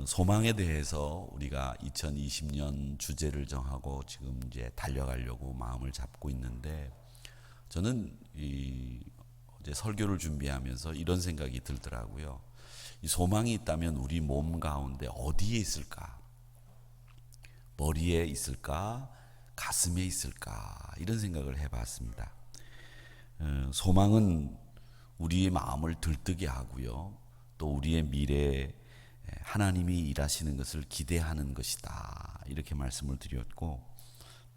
소망에 대해서 우리가 2020년 주제를 정하고 지금 이제 달려가려고 마음을 잡고 있는데, 저는 어제 설교를 준비하면서 이런 생각이 들더라고요. 이 소망이 있다면 우리 몸 가운데 어디에 있을까? 머리에 있을까? 가슴에 있을까? 이런 생각을 해봤습니다. 소망은 우리의 마음을 들뜨게 하고요. 또 우리의 미래에 하나님이 일하시는 것을 기대하는 것이다. 이렇게 말씀을 드렸고,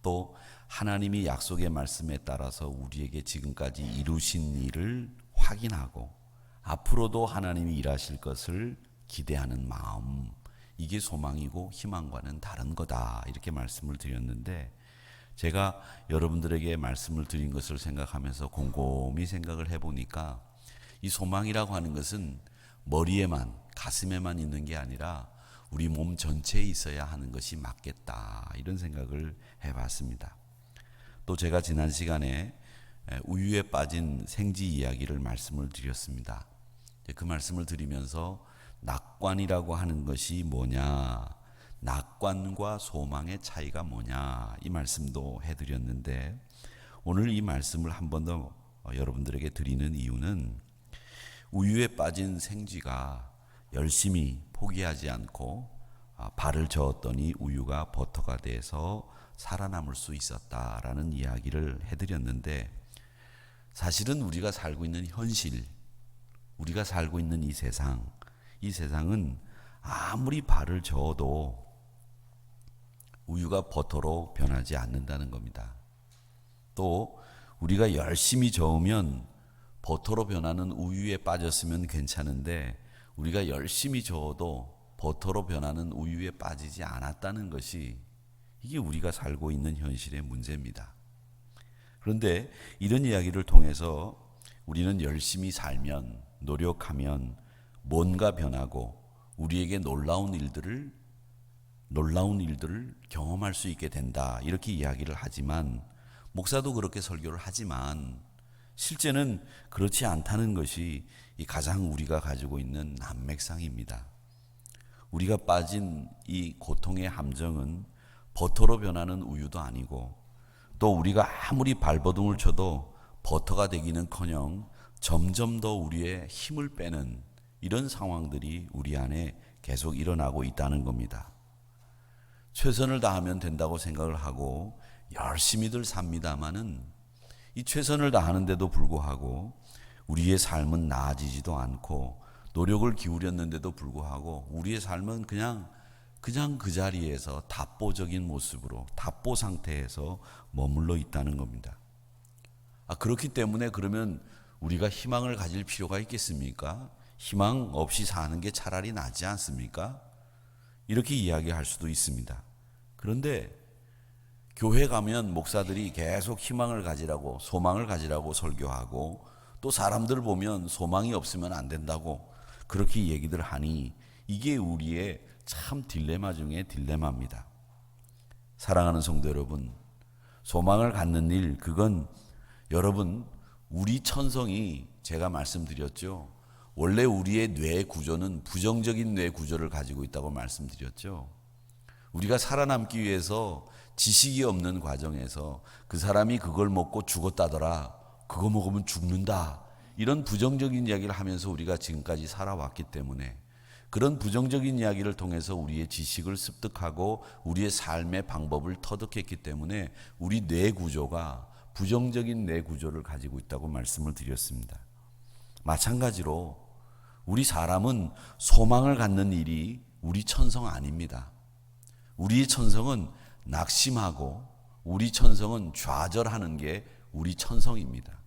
또 하나님이 약속의 말씀에 따라서 우리에게 지금까지 이루신 일을 확인하고 앞으로도 하나님이 일하실 것을 기대하는 마음, 이게 소망이고 희망과는 다른 거다. 이렇게 말씀을 드렸는데, 제가 여러분들에게 말씀을 드린 것을 생각하면서 곰곰이 생각을 해보니까 이 소망이라고 하는 것은 머리에만, 가슴에만 있는 게 아니라 우리 몸 전체에 있어야 하는 것이 맞겠다, 이런 생각을 해봤습니다. 또 제가 지난 시간에 우유에 빠진 생쥐 이야기를 말씀을 드렸습니다. 그 말씀을 드리면서 낙관이라고 하는 것이 뭐냐, 낙관과 소망의 차이가 뭐냐, 이 말씀도 해드렸는데, 오늘 이 말씀을 한 번 더 여러분들에게 드리는 이유는, 우유에 빠진 생쥐가 열심히 포기하지 않고 발을 저었더니 우유가 버터가 돼서 살아남을 수 있었다라는 이야기를 해드렸는데, 사실은 우리가 살고 있는 현실, 우리가 살고 있는 이 세상은 아무리 발을 저어도 우유가 버터로 변하지 않는다는 겁니다. 또 우리가 열심히 저으면 버터로 변하는 우유에 빠졌으면 괜찮은데, 우리가 열심히 저어도 버터로 변하는 우유에 빠지지 않았다는 것이, 이게 우리가 살고 있는 현실의 문제입니다. 그런데 이런 이야기를 통해서 우리는 열심히 살면, 노력하면 뭔가 변하고 우리에게 놀라운 일들을 경험할 수 있게 된다, 이렇게 이야기를 하지만, 목사도 그렇게 설교를 하지만 실제는 그렇지 않다는 것이 이 가장 우리가 가지고 있는 난맥상입니다. 우리가 빠진 이 고통의 함정은 버터로 변하는 우유도 아니고, 또 우리가 아무리 발버둥을 쳐도 버터가 되기는커녕 점점 더 우리의 힘을 빼는 이런 상황들이 우리 안에 계속 일어나고 있다는 겁니다. 최선을 다하면 된다고 생각을 하고 열심히들 삽니다마는, 이 최선을 다하는데도 불구하고 우리의 삶은 나아지지도 않고, 노력을 기울였는데도 불구하고 우리의 삶은 그냥 그 자리에서 답보적인 모습으로, 답보 상태에서 머물러 있다는 겁니다. 그렇기 때문에 그러면 우리가 희망을 가질 필요가 있겠습니까? 희망 없이 사는 게 차라리 낫지 않습니까? 이렇게 이야기할 수도 있습니다. 그런데 교회 가면 목사들이 계속 희망을 가지라고, 소망을 가지라고 설교하고, 또 사람들 보면 소망이 없으면 안 된다고 그렇게 얘기들 하니, 이게 우리의 참 딜레마 중에 딜레마입니다. 사랑하는 성도 여러분, 소망을 갖는 일, 그건 여러분, 우리 천성이, 제가 말씀드렸죠, 원래 우리의 뇌 구조는 부정적인 뇌 구조를 가지고 있다고 말씀드렸죠. 우리가 살아남기 위해서 지식이 없는 과정에서 그 사람이 그걸 먹고 죽었다더라, 그거 먹으면 죽는다, 이런 부정적인 이야기를 하면서 우리가 지금까지 살아왔기 때문에, 그런 부정적인 이야기를 통해서 우리의 지식을 습득하고 우리의 삶의 방법을 터득했기 때문에 우리 뇌 구조가 부정적인 뇌 구조를 가지고 있다고 말씀을 드렸습니다. 마찬가지로 우리 사람은 소망을 갖는 일이 우리 천성 아닙니다. 우리의 천성은 낙심하고, 우리 천성은 좌절하는 게 우리 천성입니다.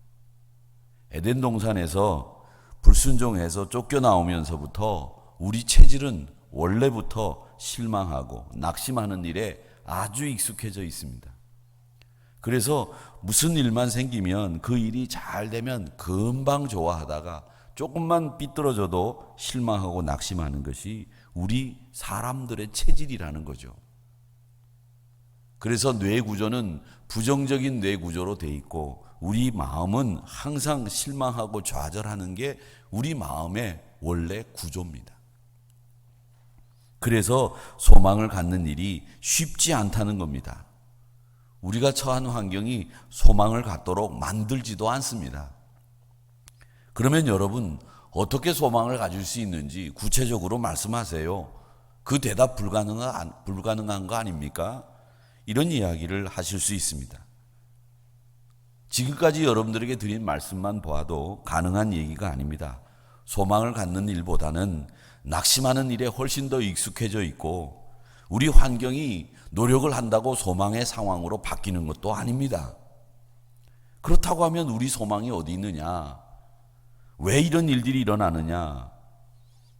에덴 동산에서 불순종해서 쫓겨나오면서부터 우리 체질은 원래부터 실망하고 낙심하는 일에 아주 익숙해져 있습니다. 그래서 무슨 일만 생기면, 그 일이 잘 되면 금방 좋아하다가 조금만 삐뚤어져도 실망하고 낙심하는 것이 우리 사람들의 체질이라는 거죠. 그래서 뇌 구조는 부정적인 뇌 구조로 돼 있고, 우리 마음은 항상 실망하고 좌절하는 게 우리 마음의 원래 구조입니다. 그래서 소망을 갖는 일이 쉽지 않다는 겁니다. 우리가 처한 환경이 소망을 갖도록 만들지도 않습니다. 그러면 여러분, 어떻게 소망을 가질 수 있는지 구체적으로 말씀하세요. 그 대답 불가능한 거 아닙니까? 이런 이야기를 하실 수 있습니다. 지금까지 여러분들에게 드린 말씀만 보아도 가능한 얘기가 아닙니다. 소망을 갖는 일보다는 낙심하는 일에 훨씬 더 익숙해져 있고, 우리 환경이 노력을 한다고 소망의 상황으로 바뀌는 것도 아닙니다. 그렇다고 하면 우리 소망이 어디 있느냐? 왜 이런 일들이 일어나느냐?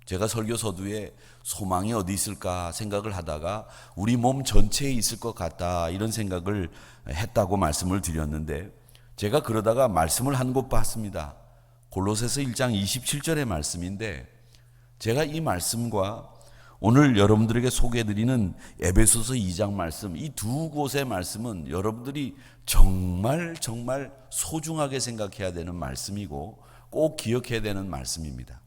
제가 설교 서두에 소망이 어디 있을까 생각을 하다가 우리 몸 전체에 있을 것 같다, 이런 생각을 했다고 말씀을 드렸는데, 제가 그러다가 말씀을 한 곳 봤습니다. 골로새서 1장 27절의 말씀인데, 제가 이 말씀과 오늘 여러분들에게 소개해드리는 에베소서 2장 말씀, 이 두 곳의 말씀은 여러분들이 정말 소중하게 생각해야 되는 말씀이고 꼭 기억해야 되는 말씀입니다.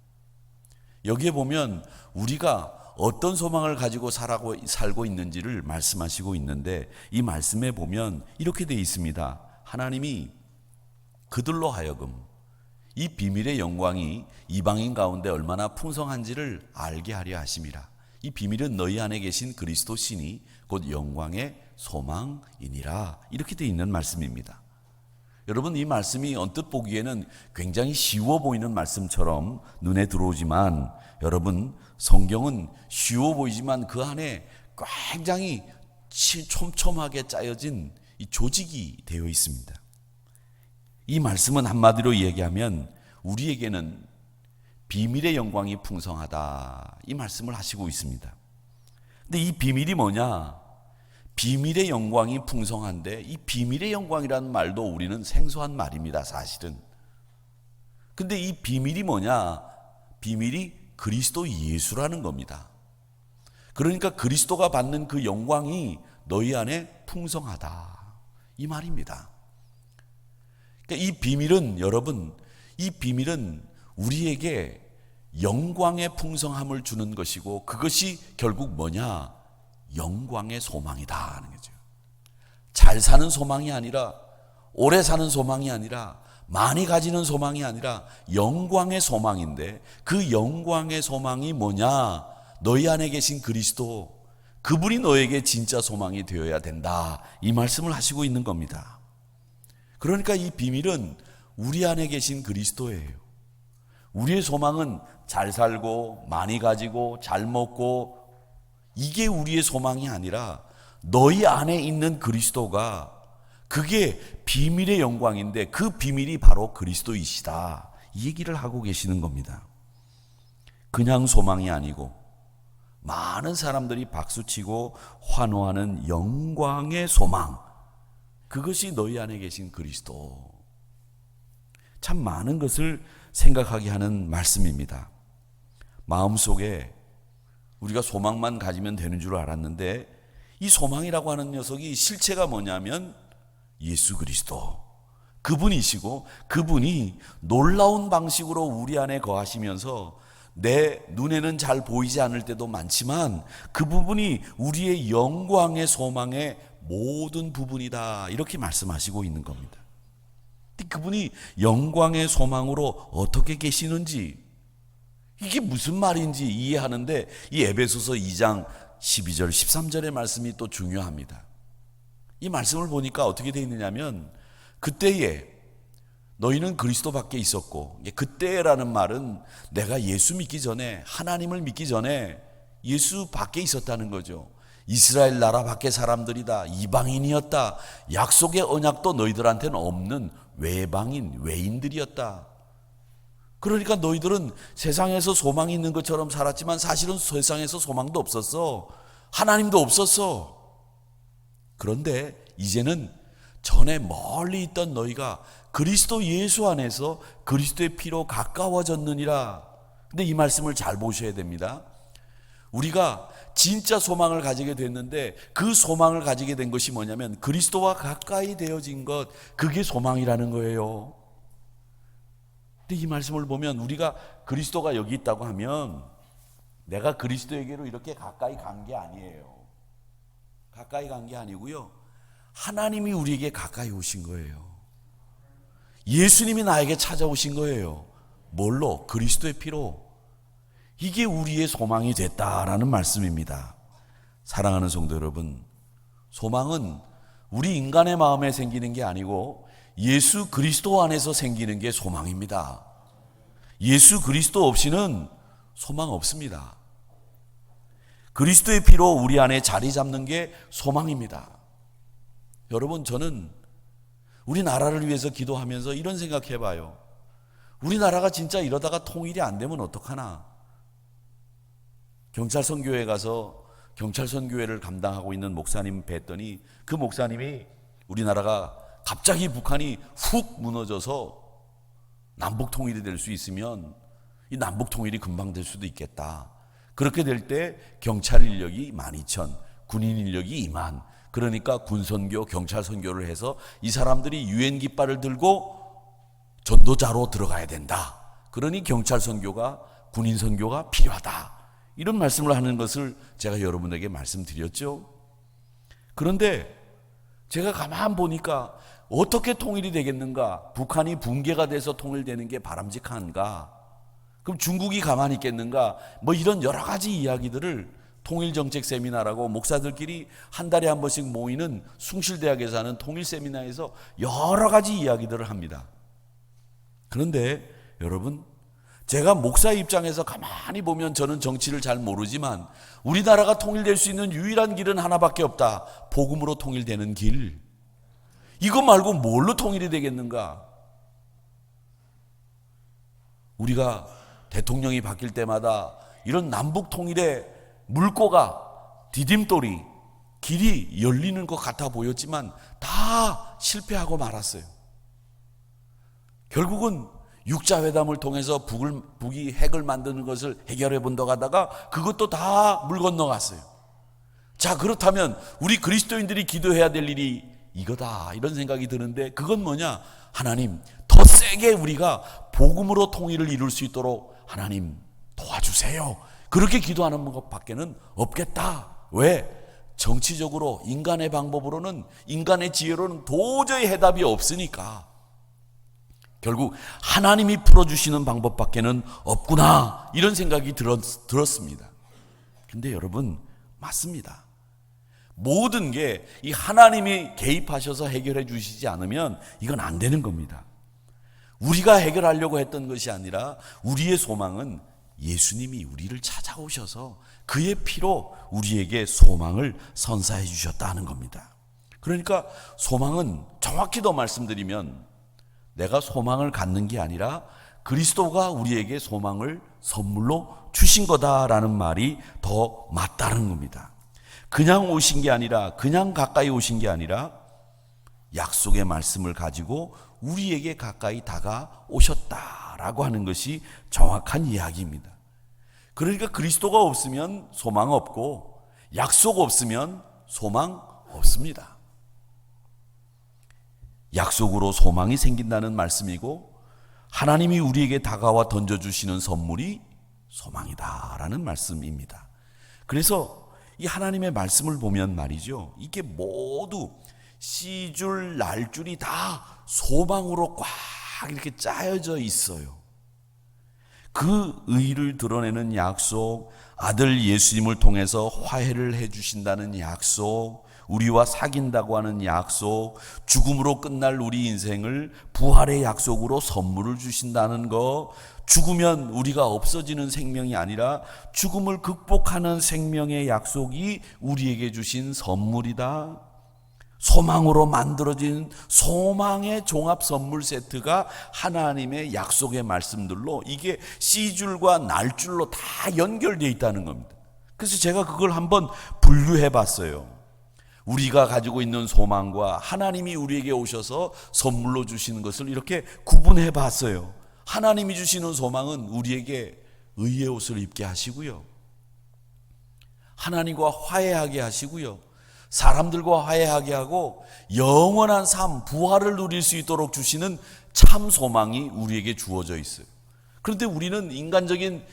여기에 보면 우리가 어떤 소망을 가지고 살고 있는지를 말씀하시고 있는데, 이 말씀에 보면 이렇게 되어 있습니다. 하나님이 그들로 하여금 이 비밀의 영광이 이방인 가운데 얼마나 풍성한지를 알게 하려 하심이라. 이 비밀은 너희 안에 계신 그리스도 신이 곧 영광의 소망이니라. 이렇게 되어 있는 말씀입니다. 여러분, 이 말씀이 언뜻 보기에는 굉장히 쉬워 보이는 말씀처럼 눈에 들어오지만, 여러분, 성경은 쉬워 보이지만 그 안에 굉장히 촘촘하게 짜여진 이 조직이 되어 있습니다. 이 말씀은 한마디로 얘기하면 우리에게는 비밀의 영광이 풍성하다, 이 말씀을 하시고 있습니다. 근데 이 비밀이 뭐냐? 비밀의 영광이 풍성한데, 이 비밀의 영광이라는 말도 우리는 생소한 말입니다, 사실은. 근데 이 비밀이 뭐냐? 비밀이 그리스도 예수라는 겁니다. 그러니까 그리스도가 받는 그 영광이 너희 안에 풍성하다, 이 말입니다. 그러니까 이 비밀은, 여러분, 이 비밀은 우리에게 영광의 풍성함을 주는 것이고, 그것이 결국 뭐냐? 영광의 소망이다 하는 거죠. 잘 사는 소망이 아니라, 오래 사는 소망이 아니라, 많이 가지는 소망이 아니라 영광의 소망인데, 그 영광의 소망이 뭐냐? 너희 안에 계신 그리스도, 그분이 너에게 진짜 소망이 되어야 된다, 이 말씀을 하시고 있는 겁니다. 그러니까 이 비밀은 우리 안에 계신 그리스도예요. 우리의 소망은 잘 살고 많이 가지고 잘 먹고, 이게 우리의 소망이 아니라 너희 안에 있는 그리스도가, 그게 비밀의 영광인데 그 비밀이 바로 그리스도이시다, 이 얘기를 하고 계시는 겁니다. 그냥 소망이 아니고 많은 사람들이 박수치고 환호하는 영광의 소망, 그것이 너희 안에 계신 그리스도. 참 많은 것을 생각하게 하는 말씀입니다. 마음속에 우리가 소망만 가지면 되는 줄 알았는데, 이 소망이라고 하는 녀석이 실체가 뭐냐면 예수 그리스도, 그분이시고, 그분이 놀라운 방식으로 우리 안에 거하시면서 내 눈에는 잘 보이지 않을 때도 많지만 그 부분이 우리의 영광의 소망의 모든 부분이다, 이렇게 말씀하시고 있는 겁니다. 그분이 영광의 소망으로 어떻게 계시는지, 이게 무슨 말인지 이해하는데 이 에베소서 2장 12절 13절의 말씀이 또 중요합니다. 이 말씀을 보니까 어떻게 되어 있느냐면, 그때에 너희는 그리스도 밖에 있었고, 그때라는 말은 내가 예수 믿기 전에, 하나님을 믿기 전에 예수 밖에 있었다는 거죠. 이스라엘 나라 밖의 사람들이다, 이방인이었다, 약속의 언약도 너희들한테는 없는 외방인, 외인들이었다. 그러니까 너희들은 세상에서 소망이 있는 것처럼 살았지만 사실은 세상에서 소망도 없었어, 하나님도 없었어. 그런데 이제는 전에 멀리 있던 너희가 그리스도 예수 안에서 그리스도의 피로 가까워졌느니라. 근데 이 말씀을 잘 보셔야 됩니다. 우리가 진짜 소망을 가지게 됐는데, 그 소망을 가지게 된 것이 뭐냐면 그리스도와 가까이 되어진 것, 그게 소망이라는 거예요. 근데 이 말씀을 보면 우리가 그리스도가 여기 있다고 하면 내가 그리스도에게로 이렇게 가까이 간 게 아니에요. 가까이 간 게 아니고요. 하나님이 우리에게 가까이 오신 거예요. 예수님이 나에게 찾아오신 거예요. 뭘로? 그리스도의 피로. 이게 우리의 소망이 됐다라는 말씀입니다. 사랑하는 성도 여러분, 소망은 우리 인간의 마음에 생기는 게 아니고 예수 그리스도 안에서 생기는 게 소망입니다. 예수 그리스도 없이는 소망 없습니다. 그리스도의 피로 우리 안에 자리 잡는 게 소망입니다. 여러분, 저는 우리나라를 위해서 기도하면서 이런 생각해 봐요. 우리나라가 진짜 이러다가 통일이 안 되면 어떡하나. 경찰선교회 가서 경찰선교회를 감당하고 있는 목사님 뵀더니 그 목사님이 우리나라가 갑자기 북한이 훅 무너져서 남북 통일이 될 수 있으면 이 남북 통일이 금방 될 수도 있겠다. 그렇게 될 때 경찰 인력이 12,000, 군인 인력이 2만. 그러니까 군선교, 경찰선교를 해서 이 사람들이 유엔 깃발을 들고 전도자로 들어가야 된다. 그러니 경찰선교가, 군인선교가 필요하다. 이런 말씀을 하는 것을 제가 여러분에게 말씀드렸죠. 그런데 제가 가만 보니까 어떻게 통일이 되겠는가? 북한이 붕괴가 돼서 통일되는 게 바람직한가? 그럼 중국이 가만히 있겠는가? 뭐 이런 여러 가지 이야기들을 통일정책 세미나라고 목사들끼리 한 달에 한 번씩 모이는 숭실대학에서 하는 통일 세미나에서 여러 가지 이야기들을 합니다. 그런데 여러분, 제가 목사 입장에서 가만히 보면 저는 정치를 잘 모르지만 우리나라가 통일될 수 있는 유일한 길은 하나밖에 없다. 복음으로 통일되는 길. 이거 말고 뭘로 통일이 되겠는가? 우리가 대통령이 바뀔 때마다 이런 남북 통일의 물꼬가 디딤돌이 길이 열리는 것 같아 보였지만 다 실패하고 말았어요. 결국은 육자회담을 통해서 북이 핵을 만드는 것을 해결해 본다고 하다가 그것도 다 물 건너갔어요. 자, 그렇다면 우리 그리스도인들이 기도해야 될 일이 이거다, 이런 생각이 드는데, 그건 뭐냐? 하나님, 더 세게 우리가 복음으로 통일을 이룰 수 있도록 하나님 도와주세요. 그렇게 기도하는 것밖에는 없겠다. 왜? 정치적으로 인간의 방법으로는, 인간의 지혜로는 도저히 해답이 없으니까. 결국 하나님이 풀어주시는 방법밖에는 없구나, 이런 생각이 들었습니다. 근데 여러분, 맞습니다. 모든 게 이 하나님이 개입하셔서 해결해 주시지 않으면 이건 안 되는 겁니다. 우리가 해결하려고 했던 것이 아니라 우리의 소망은 예수님이 우리를 찾아오셔서 그의 피로 우리에게 소망을 선사해 주셨다는 겁니다. 그러니까 소망은 정확히 더 말씀드리면 내가 소망을 갖는 게 아니라 그리스도가 우리에게 소망을 선물로 주신 거다라는 말이 더 맞다는 겁니다. 그냥 오신 게 아니라, 그냥 가까이 오신 게 아니라 약속의 말씀을 가지고 우리에게 가까이 다가오셨다라고 하는 것이 정확한 이야기입니다. 그러니까 그리스도가 없으면 소망 없고 약속 없으면 소망 없습니다. 약속으로 소망이 생긴다는 말씀이고 하나님이 우리에게 다가와 던져주시는 선물이 소망이다라는 말씀입니다. 그래서 이 하나님의 말씀을 보면 말이죠, 이게 모두 씨줄 날줄이 다 소망으로 꽉 이렇게 짜여져 있어요. 그 의를 드러내는 약속, 아들 예수님을 통해서 화해를 해주신다는 약속, 우리와 사귄다고 하는 약속, 죽음으로 끝날 우리 인생을 부활의 약속으로 선물을 주신다는 거, 죽으면 우리가 없어지는 생명이 아니라 죽음을 극복하는 생명의 약속이 우리에게 주신 선물이다. 소망으로 만들어진 소망의 종합 선물 세트가 하나님의 약속의 말씀들로, 이게 씨줄과 날줄로 다 연결되어 있다는 겁니다. 그래서 제가 그걸 한번 분류해 봤어요. 우리가 가지고 있는 소망과 하나님이 우리에게 오셔서 선물로 주시는 것을 이렇게 구분해 봤어요. 하나님이 주시는 소망은 우리에게 의의 옷을 입게 하시고요, 하나님과 화해하게 하시고요, 사람들과 화해하게 하고 영원한 삶, 부활을 누릴 수 있도록 주시는 참 소망이 우리에게 주어져 있어요. 그런데 우리는 인간적인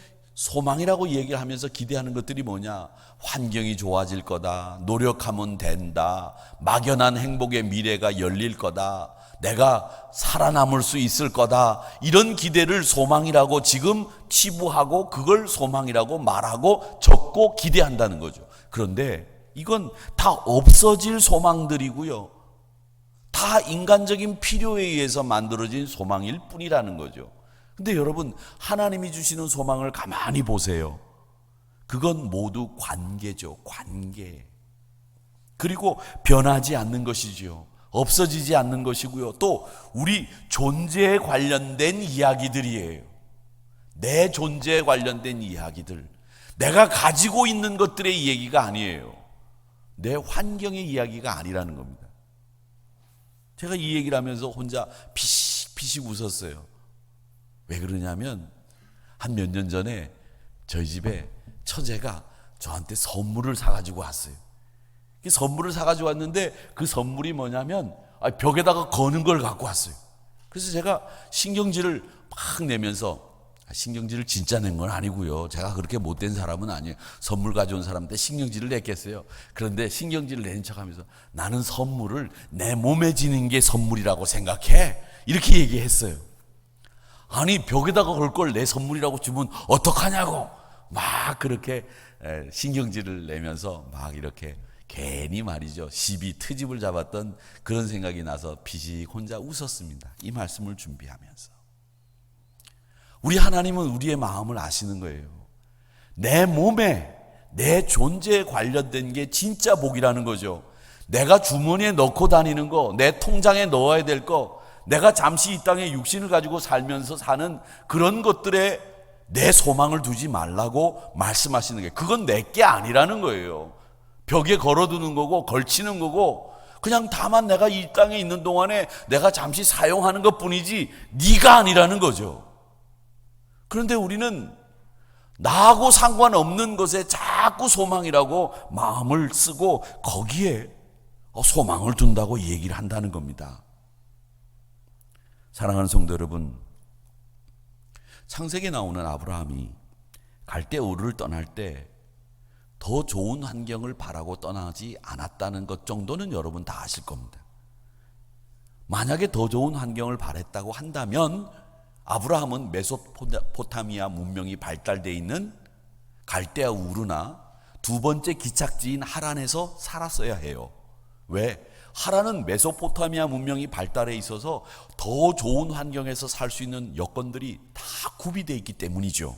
소망이라고 얘기를 하면서 기대하는 것들이 뭐냐? 환경이 좋아질 거다, 노력하면 된다, 막연한 행복의 미래가 열릴 거다, 내가 살아남을 수 있을 거다, 이런 기대를 소망이라고 지금 치부하고 그걸 소망이라고 말하고 적고 기대한다는 거죠. 그런데 이건 다 없어질 소망들이고요, 다 인간적인 필요에 의해서 만들어진 소망일 뿐이라는 거죠. 근데 여러분, 하나님이 주시는 소망을 가만히 보세요. 그건 모두 관계죠. 관계. 그리고 변하지 않는 것이지요. 없어지지 않는 것이고요. 또 우리 존재에 관련된 이야기들이에요. 내 존재에 관련된 이야기들. 내가 가지고 있는 것들의 얘기가 아니에요. 내 환경의 이야기가 아니라는 겁니다. 제가 이 얘기를 하면서 혼자 피식 웃었어요. 왜 그러냐면 한 몇 년 전에 저희 집에 처제가 저한테 선물을 사가지고 왔어요. 선물을 사가지고 왔는데 그 선물이 뭐냐면 벽에다가 거는 걸 갖고 왔어요. 그래서 제가 신경질을 막 내면서, 신경질을 진짜 낸 건 아니고요, 제가 그렇게 못된 사람은 아니에요. 선물 가져온 사람한테 신경질을 냈겠어요. 그런데 신경질을 내는 척하면서 나는 선물을 내 몸에 지는 게 선물이라고 생각해, 이렇게 얘기했어요. 아니, 벽에다가 걸 걸 내 선물이라고 주면 어떡하냐고 막 그렇게 신경질을 내면서 막 이렇게 괜히 말이죠, 시비 트집을 잡았던 그런 생각이 나서 피식 혼자 웃었습니다. 이 말씀을 준비하면서 우리 하나님은 우리의 마음을 아시는 거예요. 내 몸에, 내 존재에 관련된 게 진짜 복이라는 거죠. 내가 주머니에 넣고 다니는 거, 내 통장에 넣어야 될 거, 내가 잠시 이 땅에 육신을 가지고 살면서 사는 그런 것들에 내 소망을 두지 말라고 말씀하시는 게, 그건 내 게 아니라는 거예요. 벽에 걸어두는 거고 걸치는 거고, 그냥 다만 내가 이 땅에 있는 동안에 내가 잠시 사용하는 것뿐이지 네가 아니라는 거죠. 그런데 우리는 나하고 상관없는 것에 자꾸 소망이라고 마음을 쓰고 거기에 소망을 둔다고 얘기를 한다는 겁니다. 사랑하는 성도 여러분, 창세기에 나오는 아브라함이 갈대 우르를 떠날 때 더 좋은 환경을 바라고 떠나지 않았다는 것 정도는 여러분 다 아실 겁니다. 만약에 더 좋은 환경을 바랬다고 한다면 아브라함은 메소포타미아 문명이 발달되어 있는 갈대아 우르나 두 번째 기착지인 하란에서 살았어야 해요. 왜? 하란은 메소포타미아 문명이 발달해 있어서 더 좋은 환경에서 살 수 있는 여건들이 다 구비되어 있기 때문이죠.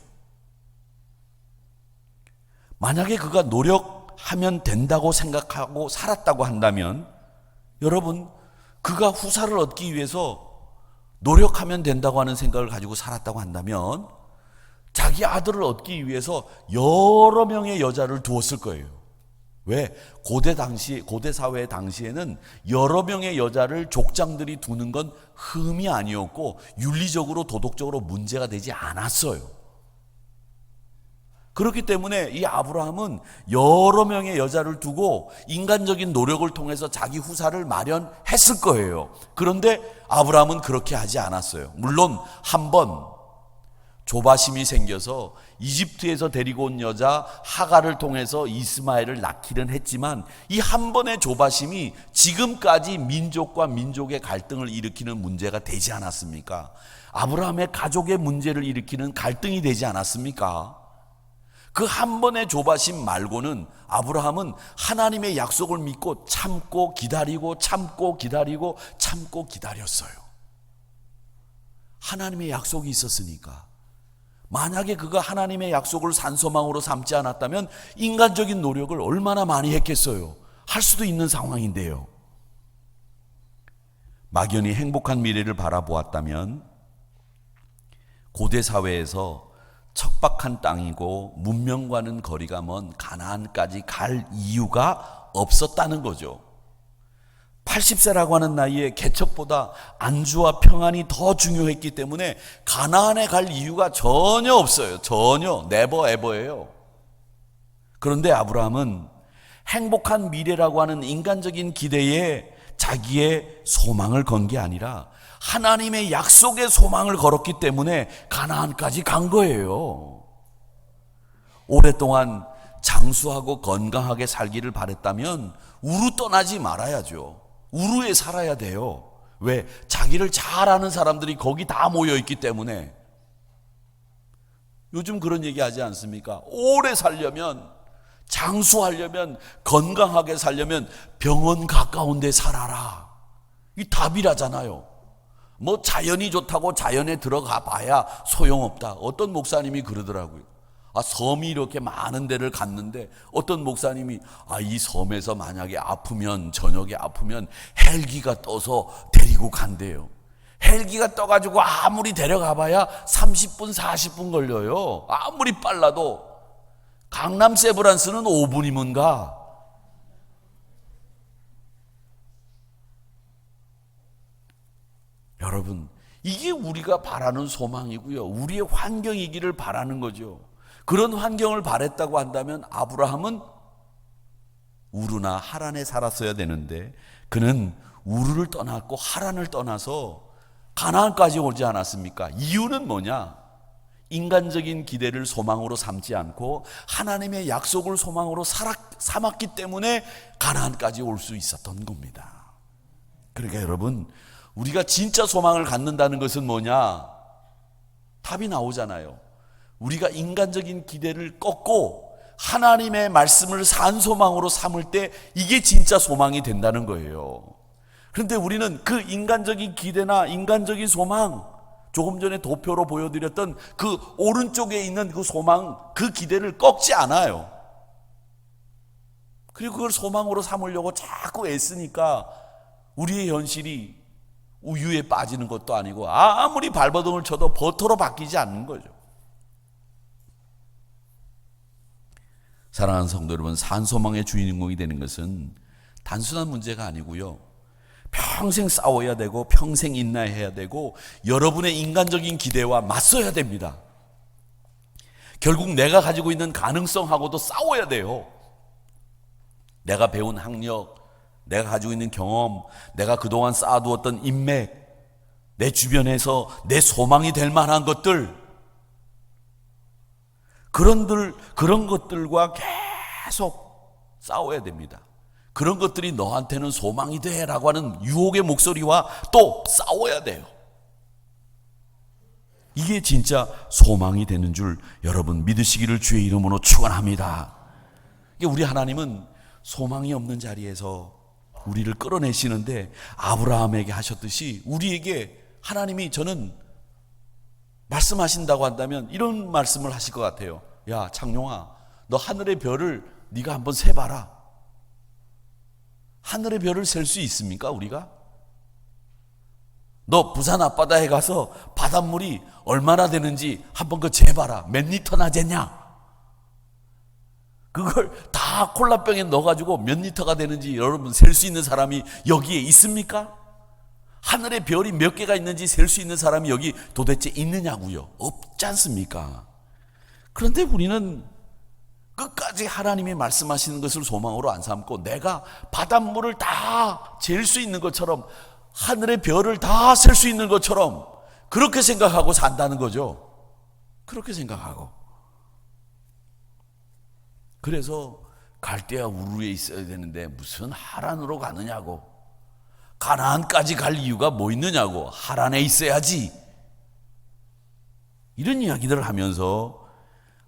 만약에 그가 노력하면 된다고 생각하고 살았다고 한다면, 여러분, 그가 후사를 얻기 위해서 노력하면 된다고 하는 생각을 가지고 살았다고 한다면 자기 아들을 얻기 위해서 여러 명의 여자를 두었을 거예요. 왜? 고대 사회 당시에는 여러 명의 여자를 족장들이 두는 건 흠이 아니었고 윤리적으로 도덕적으로 문제가 되지 않았어요. 그렇기 때문에 이 아브라함은 여러 명의 여자를 두고 인간적인 노력을 통해서 자기 후사를 마련했을 거예요. 그런데 아브라함은 그렇게 하지 않았어요. 물론 한 번 조바심이 생겨서 이집트에서 데리고 온 여자 하갈을 통해서 이스마엘을 낳기는 했지만, 이 한 번의 조바심이 지금까지 민족과 민족의 갈등을 일으키는 문제가 되지 않았습니까? 아브라함의 가족의 문제를 일으키는 갈등이 되지 않았습니까? 그 한 번의 조바심 말고는 아브라함은 하나님의 약속을 믿고 참고 기다리고 참고 기다리고 참고 기다렸어요. 하나님의 약속이 있었으니까. 만약에 그가 하나님의 약속을 산소망으로 삼지 않았다면 인간적인 노력을 얼마나 많이 했겠어요. 할 수도 있는 상황인데요. 막연히 행복한 미래를 바라보았다면 고대 사회에서 척박한 땅이고 문명과는 거리가 먼 가나안까지 갈 이유가 없었다는 거죠. 80세라고 하는 나이에 개척보다 안주와 평안이 더 중요했기 때문에 가나안에 갈 이유가 전혀 없어요. 전혀. 네버 에버예요. 그런데 아브라함은 행복한 미래라고 하는 인간적인 기대에 자기의 소망을 건 게 아니라 하나님의 약속의 소망을 걸었기 때문에 가나안까지 간 거예요. 오랫동안 장수하고 건강하게 살기를 바랬다면 우루 떠나지 말아야죠. 우루에 살아야 돼요. 왜? 자기를 잘 아는 사람들이 거기 다 모여 있기 때문에. 요즘 그런 얘기 하지 않습니까? 오래 살려면, 장수하려면, 건강하게 살려면 병원 가까운 데 살아라. 이 답이라잖아요. 뭐 자연이 좋다고 자연에 들어가 봐야 소용없다. 어떤 목사님이 그러더라고요. 섬이 이렇게 많은 데를 갔는데 어떤 목사님이 이 섬에서 만약에 아프면, 저녁에 아프면 헬기가 떠서 데리고 간대요. 헬기가 떠가지고 아무리 데려가 봐야 30분, 40분 걸려요. 아무리 빨라도. 강남 세브란스는 5분이면 가. 여러분, 이게 우리가 바라는 소망이고요. 우리의 환경이기를 바라는 거죠. 그런 환경을 바랬다고 한다면 아브라함은 우르나 하란에 살았어야 되는데 그는 우르를 떠났고 하란을 떠나서 가나안까지 오지 않았습니까? 이유는 뭐냐? 인간적인 기대를 소망으로 삼지 않고 하나님의 약속을 소망으로 삼았기 때문에 가나안까지 올 수 있었던 겁니다. 그러니까 여러분, 우리가 진짜 소망을 갖는다는 것은 뭐냐? 답이 나오잖아요. 우리가 인간적인 기대를 꺾고 하나님의 말씀을 산 소망으로 삼을 때 이게 진짜 소망이 된다는 거예요. 그런데 우리는 그 인간적인 기대나 인간적인 소망, 조금 전에 도표로 보여드렸던 그 오른쪽에 있는 그 소망, 그 기대를 꺾지 않아요. 그리고 그걸 소망으로 삼으려고 자꾸 애쓰니까 우리의 현실이 우유에 빠지는 것도 아니고 아무리 발버둥을 쳐도 버터로 바뀌지 않는 거죠. 사랑하는 성도 여러분, 산소망의 주인공이 되는 것은 단순한 문제가 아니고요. 평생 싸워야 되고 평생 인내해야 되고 여러분의 인간적인 기대와 맞서야 됩니다. 결국 내가 가지고 있는 가능성하고도 싸워야 돼요. 내가 배운 학력, 내가 가지고 있는 경험, 내가 그동안 쌓아두었던 인맥, 내 주변에서 내 소망이 될 만한 것들, 그런 것들과 계속 싸워야 됩니다. 그런 것들이 너한테는 소망이 돼라고 하는 유혹의 목소리와 또 싸워야 돼요. 이게 진짜 소망이 되는 줄 여러분 믿으시기를 주의 이름으로 축원합니다. 우리 하나님은 소망이 없는 자리에서 우리를 끌어내시는데 아브라함에게 하셨듯이 우리에게 하나님이 저는 말씀하신다고 한다면 이런 말씀을 하실 것 같아요. 야, 창룡아, 너 하늘의 별을 네가 한번 세봐라. 하늘의 별을 셀 수 있습니까, 우리가? 너 부산 앞바다에 가서 바닷물이 얼마나 되는지 한번 그거 재봐라. 몇 리터나 되냐? 그걸 다 콜라병에 넣어가지고 몇 리터가 되는지 여러분 셀 수 있는 사람이 여기에 있습니까? 하늘의 별이 몇 개가 있는지 셀 수 있는 사람이 여기 도대체 있느냐고요? 없지 않습니까? 그런데 우리는 끝까지 하나님이 말씀하시는 것을 소망으로 안 삼고 내가 바닷물을 다 잴 수 있는 것처럼 하늘의 별을 다 셀 수 있는 것처럼 그렇게 생각하고 산다는 거죠. 그렇게 생각하고. 그래서 갈대아 우르에 있어야 되는데 무슨 하란으로 가느냐고. 가나안까지 갈 이유가 뭐 있느냐고. 하란에 있어야지. 이런 이야기들을 하면서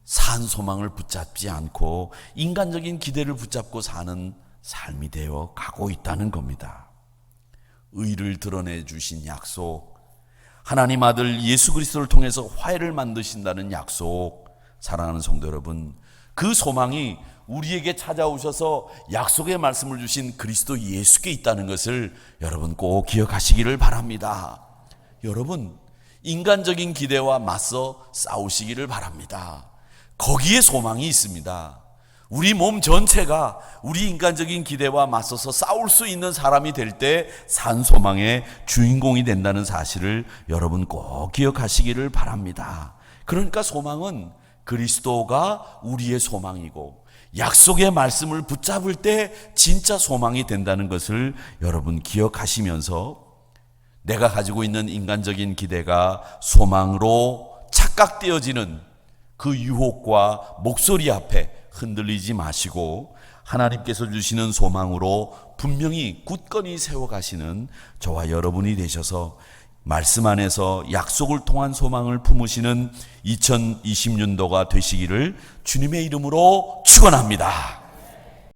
산 소망을 붙잡지 않고 인간적인 기대를 붙잡고 사는 삶이 되어 가고 있다는 겁니다. 의를 드러내 주신 약속, 하나님 아들 예수 그리스도를 통해서 화해를 만드신다는 약속, 사랑하는 성도 여러분, 그 소망이 우리에게 찾아오셔서 약속의 말씀을 주신 그리스도 예수께 있다는 것을 여러분 꼭 기억하시기를 바랍니다. 여러분, 인간적인 기대와 맞서 싸우시기를 바랍니다. 거기에 소망이 있습니다. 우리 몸 전체가 우리 인간적인 기대와 맞서서 싸울 수 있는 사람이 될 때 산소망의 주인공이 된다는 사실을 여러분 꼭 기억하시기를 바랍니다. 그러니까 소망은 그리스도가 우리의 소망이고 약속의 말씀을 붙잡을 때 진짜 소망이 된다는 것을 여러분 기억하시면서 내가 가지고 있는 인간적인 기대가 소망으로 착각되어지는 그 유혹과 목소리 앞에 흔들리지 마시고 하나님께서 주시는 소망으로 분명히 굳건히 세워가시는 저와 여러분이 되셔서 말씀 안에서 약속을 통한 소망을 품으시는 2020년도가 되시기를 주님의 이름으로 축원합니다.